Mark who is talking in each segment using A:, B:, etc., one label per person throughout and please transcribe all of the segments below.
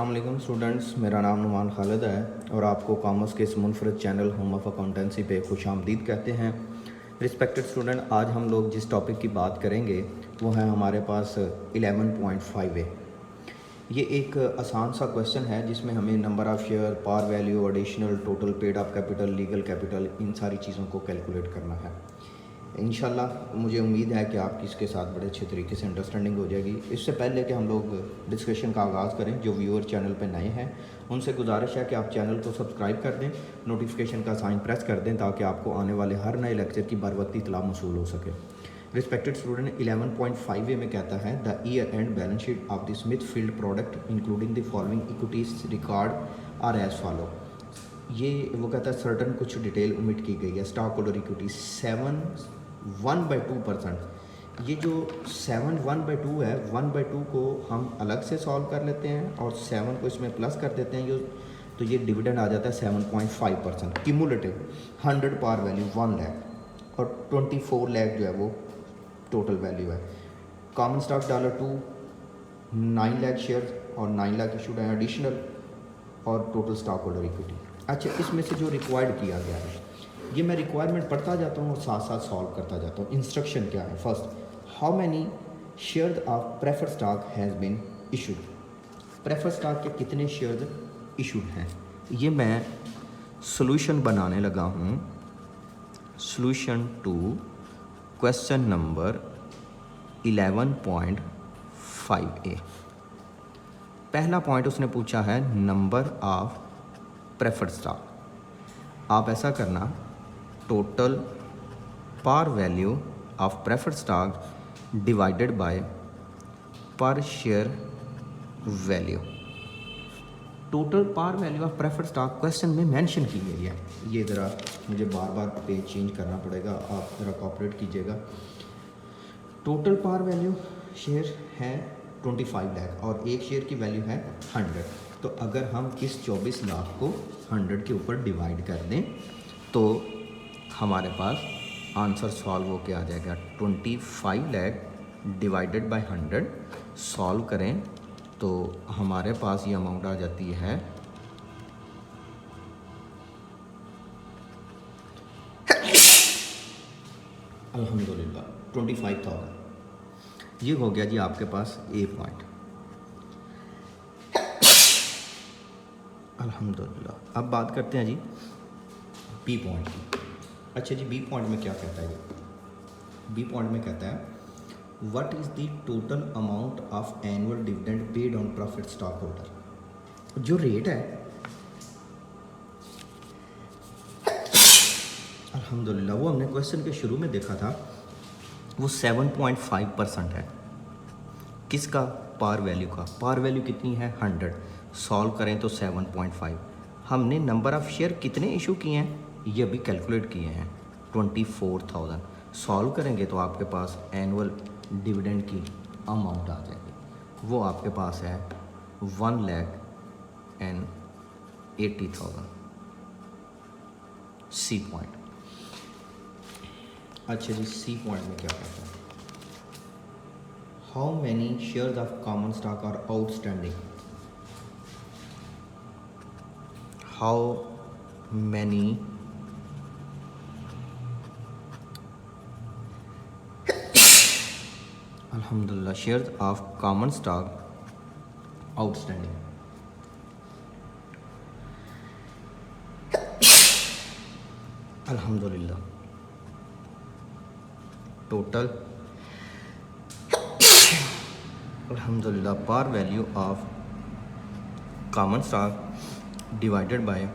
A: अस्सलाम वालेकुम स्टूडेंट्स, मेरा नाम नुमान खालिद है और आपको कॉमर्स के इस मुनफरद चैनल होम ऑफ अकाउंटेंसी पे खुश आमदीद कहते हैं। रिस्पेक्टेड स्टूडेंट, आज हम लोग जिस टॉपिक की बात करेंगे वो है हमारे पास 11.5a। ये एक आसान सा क्वेश्चन है जिसमें हमें number of share, par value, additional, total paid up capital, legal capital, इन सारी चीज़ों को कैलकुलेट करना है। इंशाल्लाह मुझे उम्मीद है कि आपकी इसके साथ बड़े अच्छे तरीके से अंडरस्टैंडिंग हो जाएगी। इससे पहले कि हम लोग डिस्कशन का आगाज़ करें, जो व्यूअर चैनल पर नए हैं उनसे गुजारिश है कि आप चैनल को सब्सक्राइब कर दें, नोटिफिकेशन का साइन प्रेस कर दें ताकि आपको आने वाले हर नए लेक्चर की बर वक्त इतला मौसूल हो सके। रिस्पेक्टेड स्टूडेंट, 11.5a में कहता है the year end balance sheet of the Smithfield product including the following equities record are as follow. ये वो कहता है सर्टन कुछ डिटेल ओमिट की गई है। Stock holder equity 1/2%। ये जो 1/2 है, 1/2 को हम अलग से सॉल्व कर लेते हैं और 7 को इसमें प्लस कर देते हैं, तो ये डिविडेंड आ जाता है 7.5%। क्यूमुलेटिव 100 पार वैल्यू 1 लाख और 24 लाख जो है वो टोटल वैल्यू है। कॉमन स्टॉक $2 9 लाख शेयर और 9 लाख इशूड है एडिशनल और टोटल स्टॉक होल्डर इक्विटी। अच्छा, इसमें से जो रिक्वायर्ड किया गया है ये मैं रिक्वायरमेंट पढ़ता जाता हूँ और साथ साथ सॉल्व करता जाता हूँ। इंस्ट्रक्शन क्या है? First, how many share of prefer stock has been issued. Prefer stock के कितने शेयर इशूड हैं, ये मैं सॉल्यूशन बनाने लगा हूँ। Solution to question number 11.5a। पहला पॉइंट उसने पूछा है नंबर ऑफ प्रेफर्ड स्टॉक। आप ऐसा करना, total par value of preferred stock divided by per share value. Total par value of preferred stock question में मेंशन की गई है। ये ज़रा मुझे बार बार पेज चेंज करना पड़ेगा, आप ज़रा कोऑपरेट कीजिएगा। टोटल पार वैल्यू शेयर है 25 लाख और एक शेयर की वैल्यू है 100। तो अगर हम इस 24 लाख को 100 के ऊपर डिवाइड कर दें तो हमारे पास आंसर सॉल्व होके आ जाएगा। 25 लाख डिवाइडेड बाय 100 सॉल्व करें तो हमारे पास ये अमाउंट आ जाती है अल्हम्दुलिल्लाह 25,000। ये हो गया जी आपके पास ए पॉइंट। अल्हम्दुलिल्लाह। अब बात करते हैं जी बी पॉइंट की। अच्छा जी, बी पॉइंट में क्या कहता है? बी पॉइंट में कहता है what is the total amount of annual dividend paid on profit stock holder. जो रेट है अल्हम्दुलिल्लाह वो हमने क्वेश्चन के शुरू में देखा था, वो 7.5% है। किसका? पार वैल्यू का। पार वैल्यू कितनी है? 100। सॉल्व करें तो 7.5। हमने नंबर ऑफ़ शेयर कितने इशू किए हैं ये भी कैलकुलेट किए हैं, 24,000। सॉल्व करेंगे तो आपके पास एनुअल डिविडेंड की अमाउंट आ जाएगी, वो आपके पास है 1,80,000। C point. अच्छा जी, सी पॉइंट में क्या कहता है? How many shares of common stock are outstanding. How many अल्हम्दुलिल्लाह shares of common stock outstanding. अल्हम्दुलिल्लाह टोटल अल्हम्दुलिल्लाह par value of common stock divided by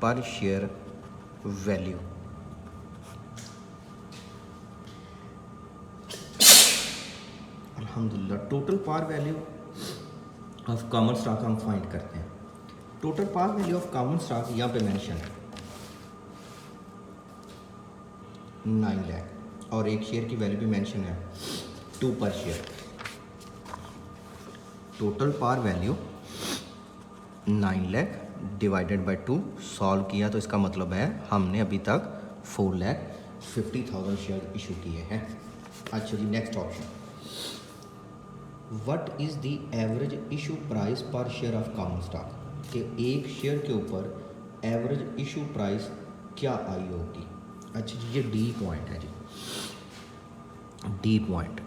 A: per share value. अल्हम्दुलिल्लाह total par value of common stock हम find करते हैं। Total par value of common stock यहाँ पे mention है 9 लाख और एक शेयर की वैल्यू भी मेंशन है 2 पर share. Total par value 9 lakh divided by 2 solve किया तो इसका मतलब है हमने अभी तक 4,50,000 शेयर इशू किए हैं। अच्छा जी, next option what is the average issue price per share of common stock, कि एक शेयर के ऊपर एवरेज इशू प्राइस क्या आई होगी। अच्छा जी, ये डी पॉइंट है जी, D point,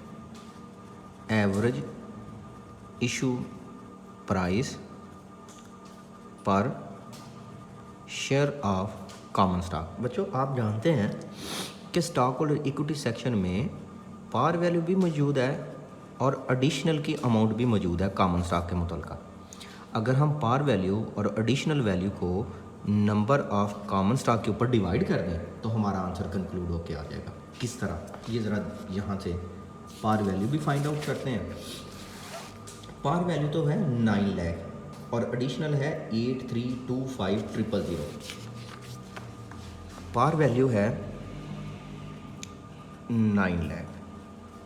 A: average issue price per share of common stock. बच्चों आप जानते हैं कि स्टॉक होल्डर इक्विटी सेक्शन में पार वैल्यू भी मौजूद है और एडिशनल की अमाउंट भी मौजूद है कॉमन स्टॉक के मुतल्लिक़। अगर हम पार वैल्यू और एडिशनल वैल्यू को नंबर ऑफ कॉमन स्टॉक के ऊपर डिवाइड कर दें तो हमारा आंसर कंक्लूड होके आ जाएगा। किस तरह, ये ज़रा यहाँ से पार वैल्यू भी फाइंड आउट करते हैं। पार वैल्यू तो है 9 लाख और एडिशनल है 8325,000। पार वैल्यू है 9 लाख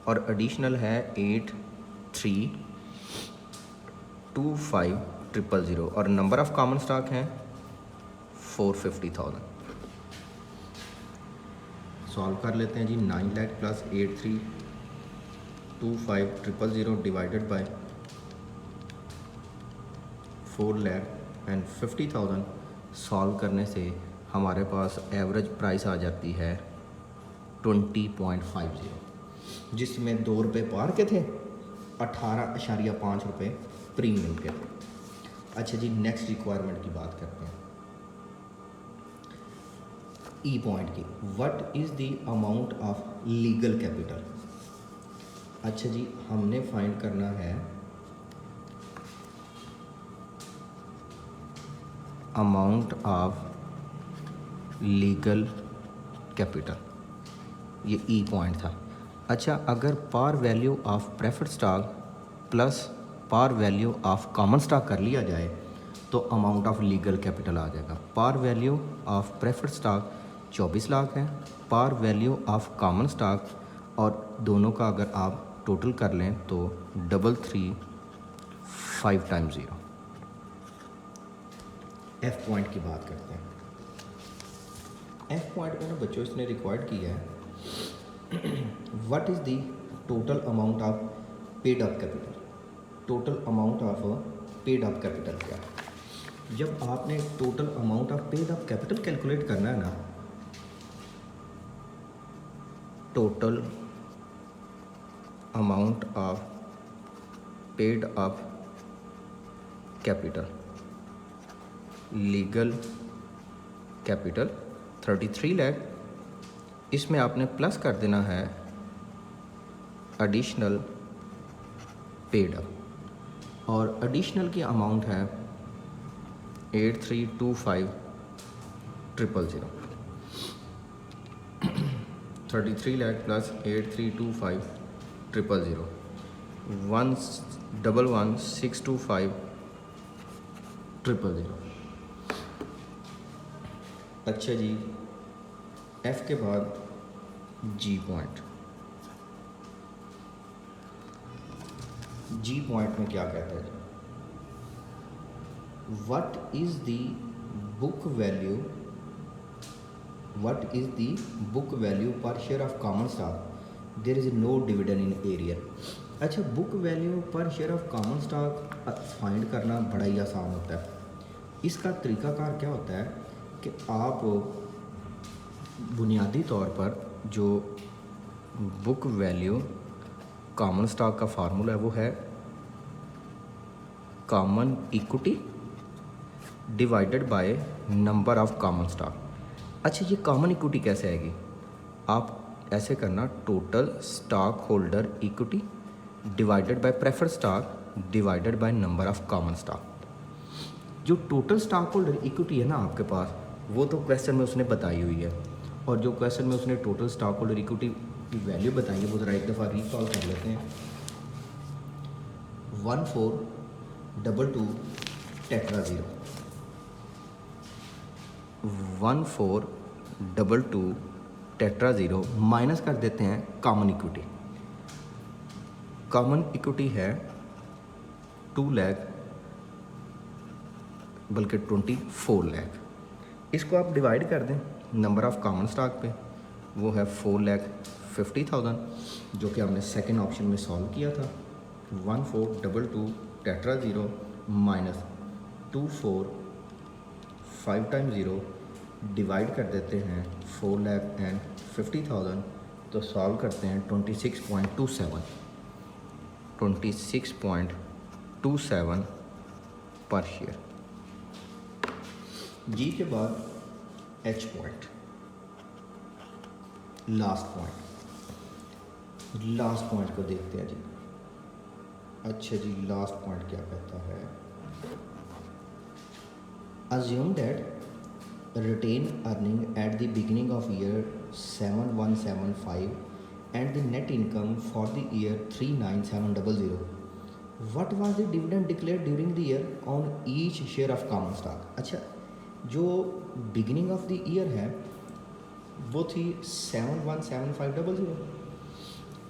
A: और एडिशनल है 8325,000 और नंबर ऑफ़ कॉमन स्टॉक हैं 450,000। सॉल्व कर लेते हैं जी। 9 lakh plus 8325,000 divided by 4,50,000। Solve करने से हमारे पास एवरेज प्राइस आ जाती है 20.50, जिसमें 2 रुपये पार के थे, 18.5 रुपये प्रीमियम के थे। अच्छा जी, नेक्स्ट रिक्वायरमेंट की बात करते हैं, ई पॉइंट की। What is the amount of legal capital. अच्छा जी, हमने फाइंड करना है अमाउंट ऑफ लीगल कैपिटल, ये ई पॉइंट था। अच्छा, अगर par value of preferred stock plus par value of common stock कर लिया जाए तो अमाउंट ऑफ लीगल कैपिटल आ जाएगा। Par value of preferred stock 24 lakh है, par value of common stock और दोनों का अगर आप टोटल कर लें तो 335 टाइम्स 0। एफ पॉइंट की बात करते हैं। एफ पॉइंट में ना बच्चों इसने रिक्वायर्ड किया है what is the total amount of paid up capital. Total amount of paid up capital क्या है। जब आपने total amount of paid up capital calculate करना है ना, total amount of paid up capital legal capital 33 lakh, इसमें आपने प्लस कर देना है एडिशनल पेड अप, और एडिशनल की अमाउंट है 8325,000। 33 लाख प्लस 8325,000 111,625,000। अच्छा जी, एफ के बाद जी पॉइंट। जी पॉइंट में क्या कहता है जी, what is the book value, what is the book value per share of common stock there is no dividend in arrear. अच्छा, book value per share of common stock find करना बड़ा ही आसान होता है। इसका तरीकाकार क्या होता है कि आप बुनियादी तौर पर जो बुक वैल्यू कॉमन स्टॉक का फार्मूला है वो है common equity divided by number of common stock. अच्छा, ये कॉमन इक्विटी कैसे आएगी, आप ऐसे करना, total stock holder equity divided by preferred stock divided by number of common stock. जो टोटल स्टॉक होल्डर इक्विटी है ना आपके पास, वो तो क्वेश्चन में उसने बताई हुई है, और जो क्वेश्चन में उसने टोटल स्टॉक होल्डर इक्विटी की वैल्यू बताई है वो ज़रा एक दफ़ा रिकॉल कर लेते हैं। 1422 टेट्रा 0, 1422 टेट्रा 0 माइनस कर देते हैं कॉमन इक्विटी। कॉमन इक्विटी है 2 लाख बल्कि 24 लाख। इसको आप डिवाइड कर दें नंबर ऑफ़ कॉमन स्टॉक पे, वो है 4,50,000 जो कि हमने सेकंड ऑप्शन में सॉल्व किया था। 1422 tetra zero minus 24 5 time zero divide कर देते हैं 4,50,000 तो सॉल्व करते हैं 26.27 पर शेयर। जी के बाद एच पॉइंट, लास्ट पॉइंट को देखते हैं जी। अच्छा जी, लास्ट पॉइंट क्या कहता है? Assume that retain earning at the beginning of year 7175 and the net income for the year 39700। What was the dividend declared during the year on each share of common stock. अच्छा, जो beginning of the year है वो थी 717500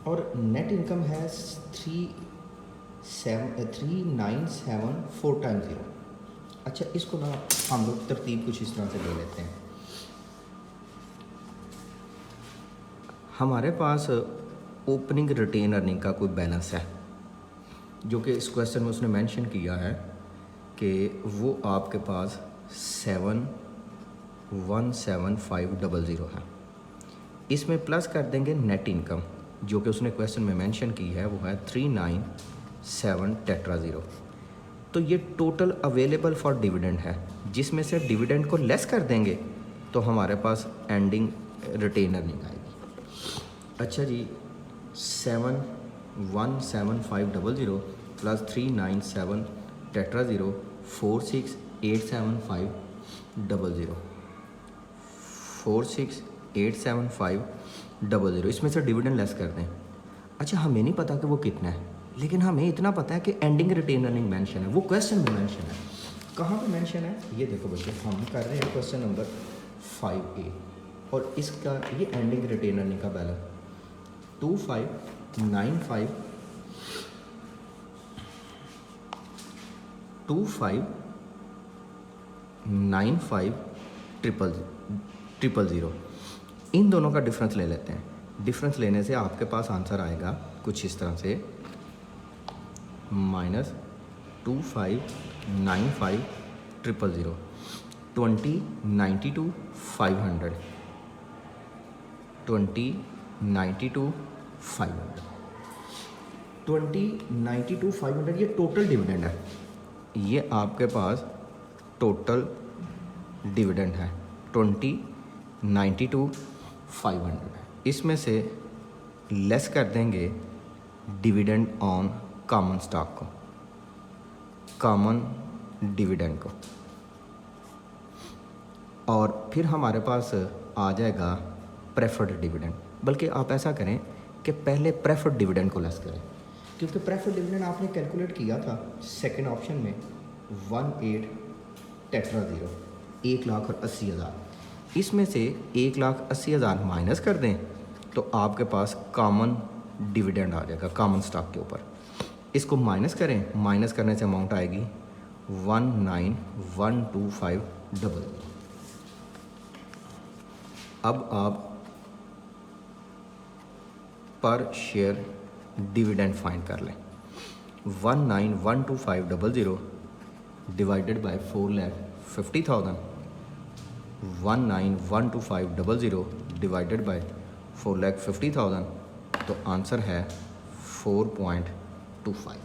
A: और net income है 397 time zero. अच्छा, इसको ना हम लोग तरतीब कुछ इस तरह से ले लेते हैं। हमारे पास ओपनिंग रिटेन अर्निंग का कोई बैलेंस है जो कि इस क्वेश्चन में उसने मेंशन किया है कि वो आपके पास 717500 है। इसमें प्लस कर देंगे नेट इनकम जो कि उसने क्वेश्चन में मेंशन की है, वो है 397 टेट्रा ज़ीरो। तो ये टोटल अवेलेबल फॉर डिविडेंड है, जिसमें से डिविडेंड को लेस कर देंगे तो हमारे पास एंडिंग रिटेन अर्निंग आएगी। अच्छा जी, 717500 प्लस 397 टेट्रा ज़ीरो 4687500 4687500, इसमें से डिविडेंड लेस कर दें। अच्छा, हमें नहीं पता कि वो कितना है, लेकिन हमें इतना पता है कि एंडिंग रिटेन अर्निंग मेंशन है, वो क्वेश्चन में मेंशन है। कहाँ पे मेंशन है ये देखो बच्चों, हम कर रहे हैं क्वेश्चन नंबर 5A और इसका ये एंडिंग रिटेन अर्निंग का बैलेंस 2595 इन दोनों का डिफरेंस ले लेते हैं। डिफरेंस लेने से आपके पास आंसर आएगा कुछ इस तरह से -2595 000 2092 500 ये टोटल डिविडेंड है। ये आपके पास टोटल डिविडेंड है 2092,500। इसमें से लेस कर देंगे डिविडेंड ऑन कॉमन स्टॉक को, कॉमन डिविडेंड को, और फिर हमारे पास आ जाएगा प्रेफर्ड डिविडेंड। बल्कि आप ऐसा करें कि पहले प्रेफर्ड डिविडेंड को लेस करें, क्योंकि प्रेफर्ड डिविडेंड आपने कैलकुलेट किया था सेकंड ऑप्शन में 18 टेट्रा ज़ीरो 1,80,000। इसमें से 1,80,000 माइनस कर दें तो आपके पास कॉमन डिविडेंड आ जाएगा कॉमन स्टॉक के ऊपर। इसको माइनस करें, माइनस करने से अमाउंट आएगी 19,125,000। अब आप पर शेयर डिविडेंड फाइंड कर लें। 19,125,000 डिवाइडेड बाय 4,50,000, 19,125,000 डिवाइडेड बाय 4,50,000, तो आंसर है 4.25।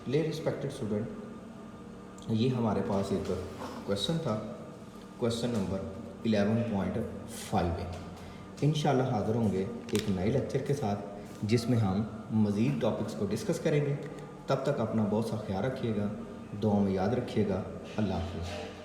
A: ले रिस्पेक्टेड स्टूडेंट, ये हमारे पास एक क्वेश्चन था, क्वेश्चन नंबर 11.5 है। इंशाल्लाह हाज़िर होंगे एक नए लेक्चर के साथ जिसमें हम मज़ीद टॉपिक्स को डिस्कस करेंगे। तब तक अपना बहुत सा ख्याल रखिएगा, दुआ में याद रखिएगा। अल्लाह हाफ़िज़।